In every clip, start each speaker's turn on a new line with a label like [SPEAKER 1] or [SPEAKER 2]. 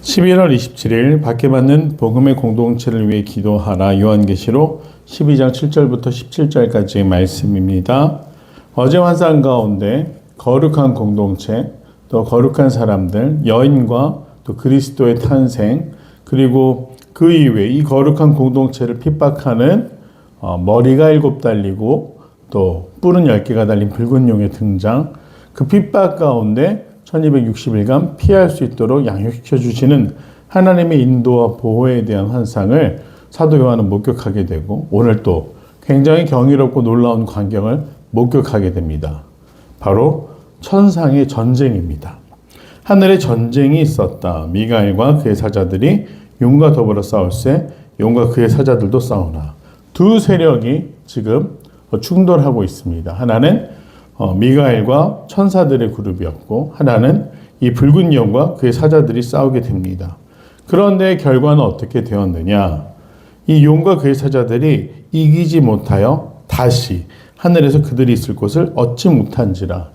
[SPEAKER 1] 11월 27일 밖에 받는 복음의 공동체를 위해 기도하라. 요한계시록 12장 7절부터 17절까지의 말씀입니다. 어제 환상 가운데 거룩한 공동체, 또 거룩한 사람들, 여인과 또 그리스도의 탄생, 그리고 그 이후에 이 거룩한 공동체를 핍박하는 머리가 7 달리고 또 뿔은 10개가 달린 붉은 용의 등장, 그 핍박 가운데 1260일간 피할 수 있도록 양육시켜 주시는 하나님의 인도와 보호에 대한 환상을 사도 요한은 목격하게 되고, 오늘 또 굉장히 경이롭고 놀라운 광경을 목격하게 됩니다. 바로 천상의 전쟁입니다. 하늘에 전쟁이 있었다. 미가엘과 그의 사자들이 용과 더불어 싸울세 용과 그의 사자들도 싸우나. 두 세력이 지금 충돌하고 있습니다. 하나는 미가엘과 천사들의 그룹이었고, 하나는 이 붉은 용과 그의 사자들이 싸우게 됩니다. 그런데 결과는 어떻게 되었느냐? 이 용과 그의 사자들이 이기지 못하여 다시 하늘에서 그들이 있을 곳을 얻지 못한지라.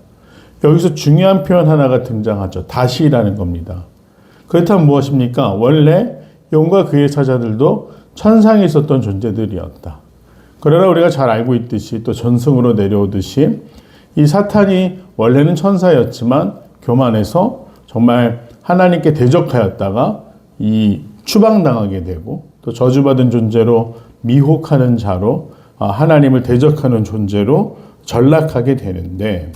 [SPEAKER 1] 여기서 중요한 표현 하나가 등장하죠. 다시라는 겁니다. 그렇다면 무엇입니까? 원래 용과 그의 사자들도 천상에 있었던 존재들이었다. 그러나 우리가 잘 알고 있듯이, 또 전승으로 내려오듯이, 이 사탄이 원래는 천사였지만 교만해서 정말 하나님께 대적하였다가 이 추방당하게 되고, 또 저주받은 존재로 미혹하는 자로, 하나님을 대적하는 존재로 전락하게 되는데,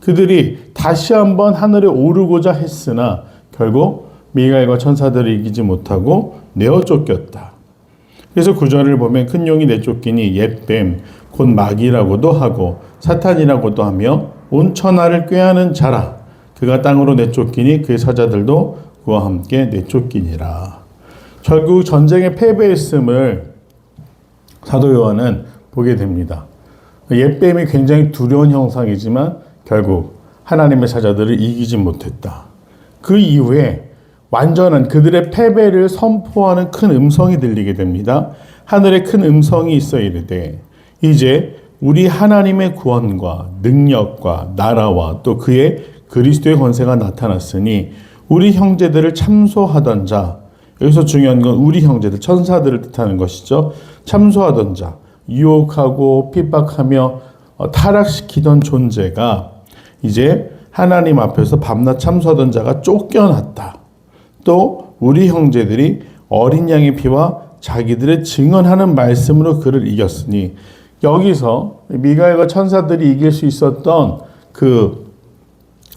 [SPEAKER 1] 그들이 다시 한번 하늘에 오르고자 했으나 결국 미가엘과 천사들을 이기지 못하고 내어 쫓겼다. 그래서 구절을 보면 큰 용이 내쫓기니 옛뱀 곧 마귀라고도 하고 사탄이라고도 하며 온 천하를 꾀하는 자라. 그가 땅으로 내쫓기니 그의 사자들도 그와 함께 내쫓기니라. 결국 전쟁에 패배했음을 사도 요한은 보게 됩니다. 옛뱀이 굉장히 두려운 형상이지만 결국 하나님의 사자들을 이기지 못했다. 그 이후에 완전한 그들의 패배를 선포하는 큰 음성이 들리게 됩니다. 하늘에 큰 음성이 있어 이르되 이제 우리 하나님의 구원과 능력과 나라와 또 그의 그리스도의 권세가 나타났으니 우리 형제들을 참소하던 자, 여기서 중요한 건 우리 형제들, 천사들을 뜻하는 것이죠. 참소하던 자, 유혹하고 핍박하며 타락시키던 존재가 이제 하나님 앞에서 밤낮 참소하던 자가 쫓겨났다. 또 우리 형제들이 어린 양의 피와 자기들의 증언하는 말씀으로 그를 이겼으니, 여기서 미가엘과 천사들이 이길 수 있었던 그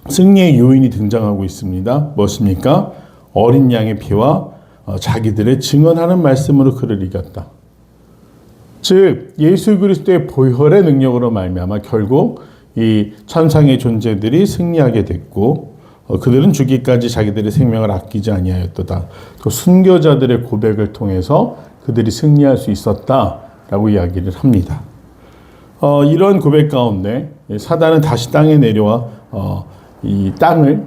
[SPEAKER 1] 승리의 요인이 등장하고 있습니다. 무엇입니까? 어린 양의 피와 자기들의 증언하는 말씀으로 그를 이겼다. 즉 예수 그리스도의 보혈의 능력으로 말미암아 결국 이 천상의 존재들이 승리하게 됐고, 그들은 죽기까지 자기들의 생명을 아끼지 아니하였도다. 또 순교자들의 고백을 통해서 그들이 승리할 수 있었다라고 이야기를 합니다. 이런 고백 가운데 사단은 다시 땅에 내려와 이 땅을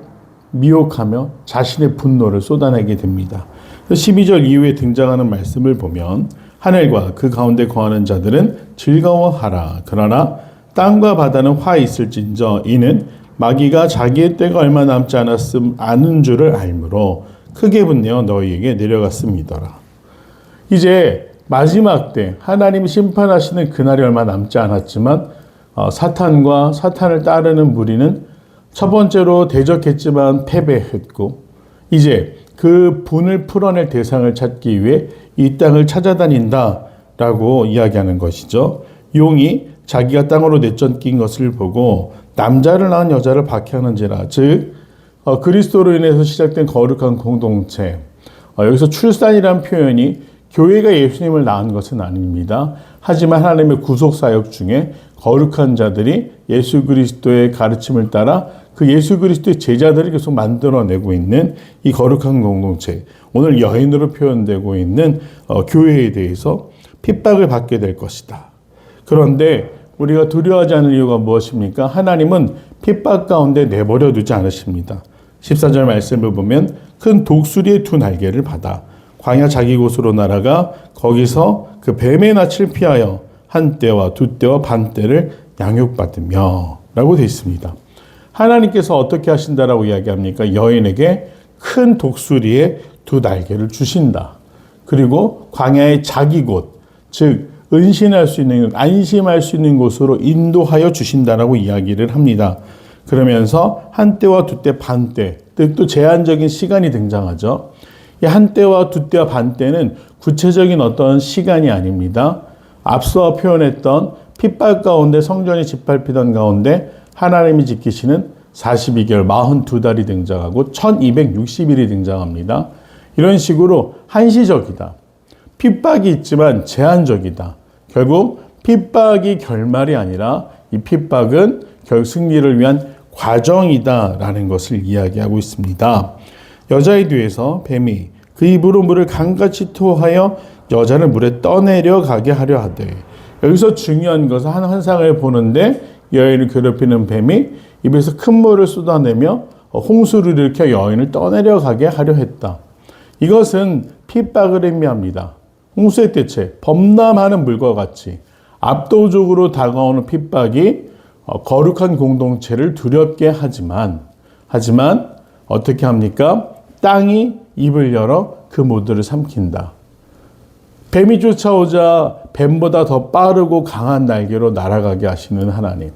[SPEAKER 1] 미혹하며 자신의 분노를 쏟아내게 됩니다. 12절 이후에 등장하는 말씀을 보면 하늘과 그 가운데 거하는 자들은 즐거워하라. 그러나 땅과 바다는 화 있을진저 이는 마귀가 자기의 때가 얼마 남지 않은 줄을 알므로 크게 분내어 너희에게 내려갔음이더라. 이제 마지막 때 하나님이 심판하시는 그날이 얼마 남지 않았지만 사탄과 사탄을 따르는 무리는 첫 번째로 대적했지만 패배했고, 이제 그 분을 풀어낼 대상을 찾기 위해 이 땅을 찾아다닌다라고 이야기하는 것이죠. 용이 자기가 땅으로 내쫓긴 것을 보고 남자를 낳은 여자를 박해하는지라. 즉 그리스도로 인해서 시작된 거룩한 공동체, 여기서 출산이라는 표현이 교회가 예수님을 낳은 것은 아닙니다. 하지만 하나님의 구속사역 중에 거룩한 자들이 예수 그리스도의 가르침을 따라 그 예수 그리스도의 제자들을 계속 만들어내고 있는 이 거룩한 공동체, 오늘 여인으로 표현되고 있는 교회에 대해서 핍박을 받게 될 것이다. 그런데 우리가 두려워하지 않을 이유가 무엇입니까? 하나님은 핍박 가운데 내버려 두지 않으십니다. 14절 말씀을 보면 큰 독수리의 2 날개를 받아 광야 자기 곳으로 날아가 거기서 그 뱀의 낯을 피하여 한 때와 2 때와 반 때를 양육받으며 라고 되어 있습니다. 하나님께서 어떻게 하신다라고 이야기합니까? 여인에게 큰 독수리의 두 날개를 주신다. 그리고 광야의 자기 곳, 즉 은신할 수 있는, 안심할 수 있는 곳으로 인도하여 주신다라고 이야기를 합니다. 그러면서 한때와 두때 반때, 또 제한적인 시간이 등장하죠. 이 한때와 두때와 반때는 구체적인 어떤 시간이 아닙니다. 앞서 표현했던 핍박 가운데 성전이 짓밟히던 가운데 하나님이 지키시는 42개월 42달이 등장하고 1260일이 등장합니다. 이런 식으로 한시적이다. 핍박이 있지만 제한적이다. 결국 핍박이 결말이 아니라 이 핍박은 결국 승리를 위한 과정이다라는 것을 이야기하고 있습니다. 여자의 뒤에서 뱀이 그 입으로 물을 강같이 토하여 여자를 물에 떠내려 가게 하려 하되, 여기서 중요한 것은 한 환상을 보는데 여인을 괴롭히는 뱀이 입에서 큰 물을 쏟아내며 홍수를 일으켜 여인을 떠내려 가게 하려 했다. 이것은 핍박을 의미합니다. 홍수의 때체, 범람하는 물과 같이 압도적으로 다가오는 핍박이 거룩한 공동체를 두렵게 하지만 어떻게 합니까? 땅이 입을 열어 그 모두를 삼킨다. 뱀이 쫓아오자 뱀보다 더 빠르고 강한 날개로 날아가게 하시는 하나님.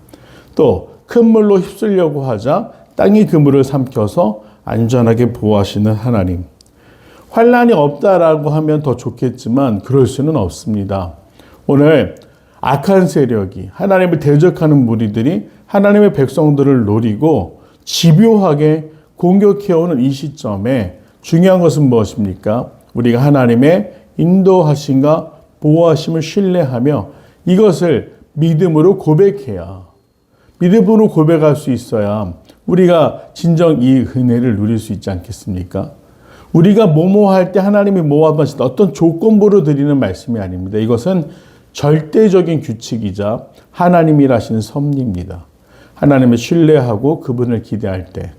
[SPEAKER 1] 또 큰 물로 휩쓸려고 하자 땅이 그 물을 삼켜서 안전하게 보호하시는 하나님. 환란이 없다라고 하면 더 좋겠지만 그럴 수는 없습니다. 오늘 악한 세력이, 하나님을 대적하는 무리들이 하나님의 백성들을 노리고 집요하게 공격해오는 이 시점에 중요한 것은 무엇입니까? 우리가 하나님의 인도하심과 보호하심을 신뢰하며 이것을 믿음으로 고백해야, 믿음으로 고백할 수 있어야 우리가 진정 이 은혜를 누릴 수 있지 않겠습니까? 우리가 뭐뭐할 때 하나님이 뭐하시다 어떤 조건부로 드리는 말씀이 아닙니다. 이것은 절대적인 규칙이자 하나님이라시는 섭리입니다. 하나님을 신뢰하고 그분을 기대할 때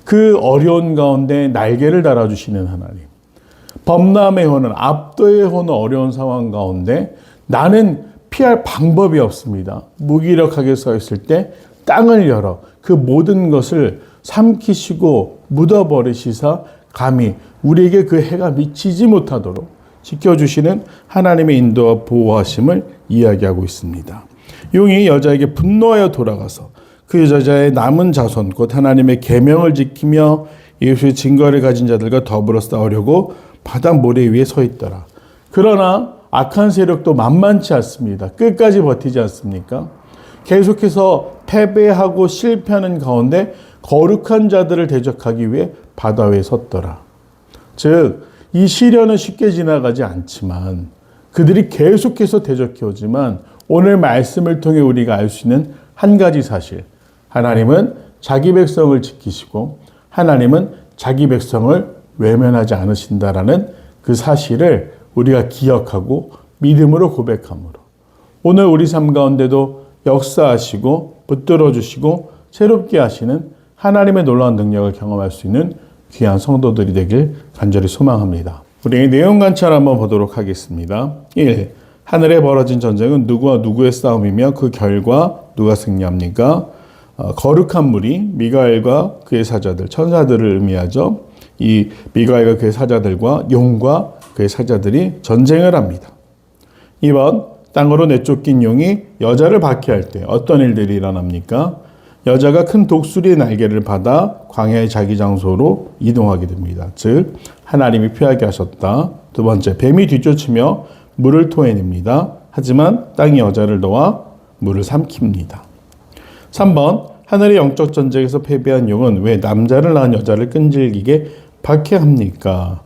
[SPEAKER 1] 그 어려운 가운데 날개를 달아주시는 하나님, 범람의 호는, 압도의 호는 어려운 상황 가운데 나는 피할 방법이 없습니다. 무기력하게 서 있을 때 땅을 열어 그 모든 것을 삼키시고 묻어버리시사 감히 우리에게 그 해가 미치지 못하도록 지켜주시는 하나님의 인도와 보호하심을 이야기하고 있습니다. 용이 여자에게 분노하여 돌아가서 그 여자의 남은 자손 곧 하나님의 계명을 지키며 예수의 증거를 가진 자들과 더불어 싸우려고 바다 모래 위에 서 있더라. 그러나 악한 세력도 만만치 않습니다. 끝까지 버티지 않습니까? 계속해서 패배하고 실패하는 가운데 거룩한 자들을 대적하기 위해 바다 위에 섰더라. 즉, 이 시련은 쉽게 지나가지 않지만 그들이 계속해서 대적해오지만 오늘 말씀을 통해 우리가 알 수 있는 한 가지 사실, 하나님은 자기 백성을 지키시고 하나님은 자기 백성을 외면하지 않으신다라는 그 사실을 우리가 기억하고 믿음으로 고백함으로 오늘 우리 삶 가운데도 역사하시고 붙들어 주시고 새롭게 하시는 하나님의 놀라운 능력을 경험할 수 있는 귀한 성도들이 되길 간절히 소망합니다. 우리 내용 관찰 한번 보도록 하겠습니다. 1. 하늘에 벌어진 전쟁은 누구와 누구의 싸움이며 그 결과 누가 승리합니까? 거룩한 무리 미가엘과 그의 사자들, 천사들을 의미하죠. 이 미가엘과 그의 사자들과 용과 그의 사자들이 전쟁을 합니다. 2번, 땅으로 내쫓긴 용이 여자를 박해할 때 어떤 일들이 일어납니까? 여자가 큰 독수리의 날개를 받아 광야의 자기 장소로 이동하게 됩니다. 즉 하나님이 피하게 하셨다. 두 번째, 뱀이 뒤쫓으며 물을 토해냅니다. 하지만 땅이 여자를 놓아 물을 삼킵니다. 3번, 하늘의 영적 전쟁에서 패배한 용은 왜 남자를 낳은 여자를 끈질기게 박해합니까?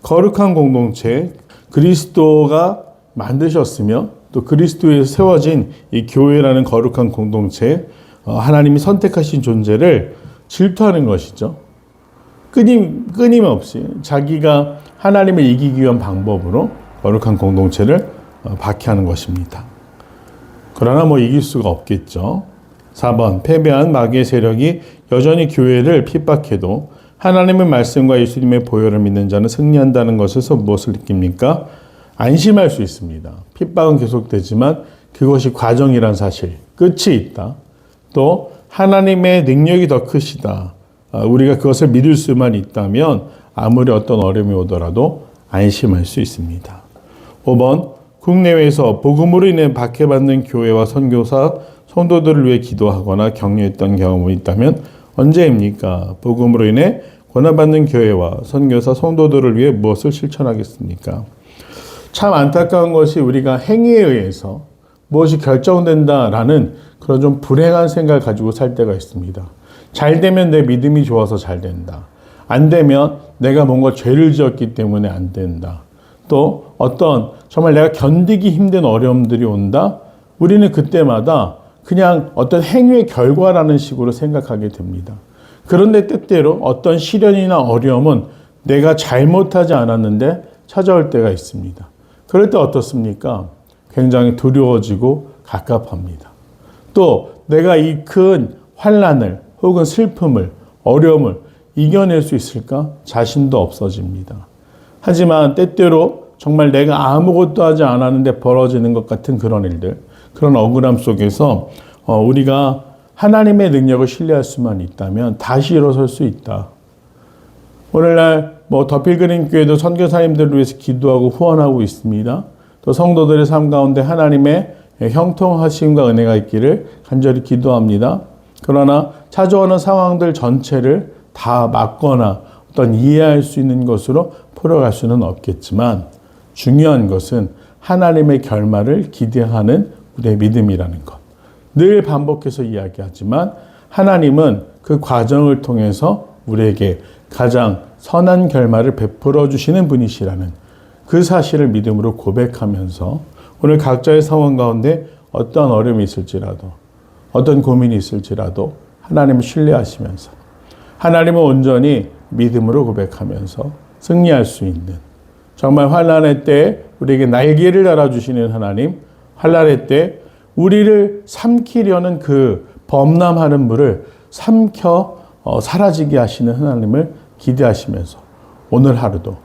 [SPEAKER 1] 거룩한 공동체, 그리스도가 만드셨으며 또 그리스도에서 세워진 이 교회라는 거룩한 공동체, 하나님이 선택하신 존재를 질투하는 것이죠. 끊임없이 자기가 하나님을 이기기 위한 방법으로 거룩한 공동체를 박해하는 것입니다. 그러나 이길 수가 없겠죠. 4번, 패배한 마귀의 세력이 여전히 교회를 핍박해도 하나님의 말씀과 예수님의 보혈을 믿는 자는 승리한다는 것에서 무엇을 느낍니까? 안심할 수 있습니다. 핍박은 계속되지만 그것이 과정이란 사실, 끝이 있다. 또 하나님의 능력이 더 크시다. 우리가 그것을 믿을 수만 있다면 아무리 어떤 어려움이 오더라도 안심할 수 있습니다. 5번, 국내외에서 복음으로 인해 박해받는 교회와 선교사, 성도들을 위해 기도하거나 격려했던 경험이 있다면 언제입니까? 복음으로 인해 권한받는 교회와 선교사, 성도들을 위해 무엇을 실천하겠습니까? 참 안타까운 것이 우리가 행위에 의해서 무엇이 결정된다라는 그런 좀 불행한 생각을 가지고 살 때가 있습니다. 잘 되면 내 믿음이 좋아서 잘 된다. 안 되면 내가 뭔가 죄를 지었기 때문에 안 된다. 또 어떤 정말 내가 견디기 힘든 어려움들이 온다. 우리는 그때마다 그냥 어떤 행위의 결과라는 식으로 생각하게 됩니다. 그런데 때때로 어떤 시련이나 어려움은 내가 잘못하지 않았는데 찾아올 때가 있습니다. 그럴 때 어떻습니까? 굉장히 두려워지고 갑갑합니다. 또 내가 이 큰 환난을 혹은 슬픔을, 어려움을 이겨낼 수 있을까? 자신도 없어집니다. 하지만 때때로 정말 내가 아무것도 하지 않았는데 벌어지는 것 같은 그런 일들, 그런 억울함 속에서 우리가 하나님의 능력을 신뢰할 수만 있다면 다시 일어설 수 있다. 오늘날 더필그림 교회도 선교사님들을 위해서 기도하고 후원하고 있습니다. 또 성도들의 삶 가운데 하나님의 형통하심과 은혜가 있기를 간절히 기도합니다. 그러나 찾아오는 상황들 전체를 다 막거나 어떤 이해할 수 있는 것으로 풀어갈 수는 없겠지만 중요한 것은 하나님의 결말을 기대하는 우리의 믿음이라는 것. 늘 반복해서 이야기하지만 하나님은 그 과정을 통해서 우리에게 가장 선한 결말을 베풀어 주시는 분이시라는 그 사실을 믿음으로 고백하면서 오늘 각자의 상황 가운데 어떤 어려움이 있을지라도 어떤 고민이 있을지라도 하나님을 신뢰하시면서 하나님을 온전히 믿음으로 고백하면서 승리할 수 있는 정말 환난의 때 우리에게 날개를 달아주시는 하나님, 환난의 때 우리를 삼키려는 그 범람하는 물을 삼켜 사라지게 하시는 하나님을 기대하시면서 오늘 하루도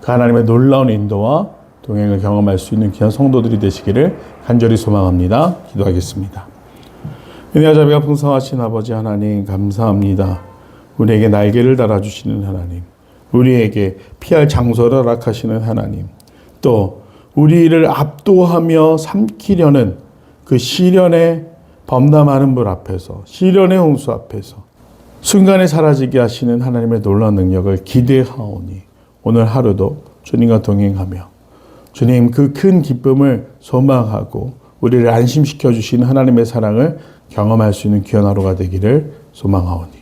[SPEAKER 1] 그 하나님의 놀라운 인도와 동행을 경험할 수 있는 귀한 성도들이 되시기를 간절히 소망합니다. 기도하겠습니다. 은혜와 자비가 풍성하신 아버지 하나님 감사합니다. 우리에게 날개를 달아주시는 하나님, 우리에게 피할 장소를 허락하시는 하나님, 또 우리를 압도하며 삼키려는 그 시련의 범람하는 물 앞에서, 시련의 홍수 앞에서 순간에 사라지게 하시는 하나님의 놀라운 능력을 기대하오니 오늘 하루도 주님과 동행하며 주님 그 큰 기쁨을 소망하고 우리를 안심시켜 주시는 하나님의 사랑을 경험할 수 있는 귀한 하루가 되기를 소망하오니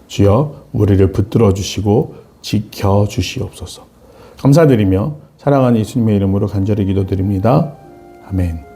[SPEAKER 1] 주여 우리를 붙들어 주시고 지켜 주시옵소서. 감사드리며 사랑하는 예수님의 이름으로 간절히 기도드립니다. 아멘.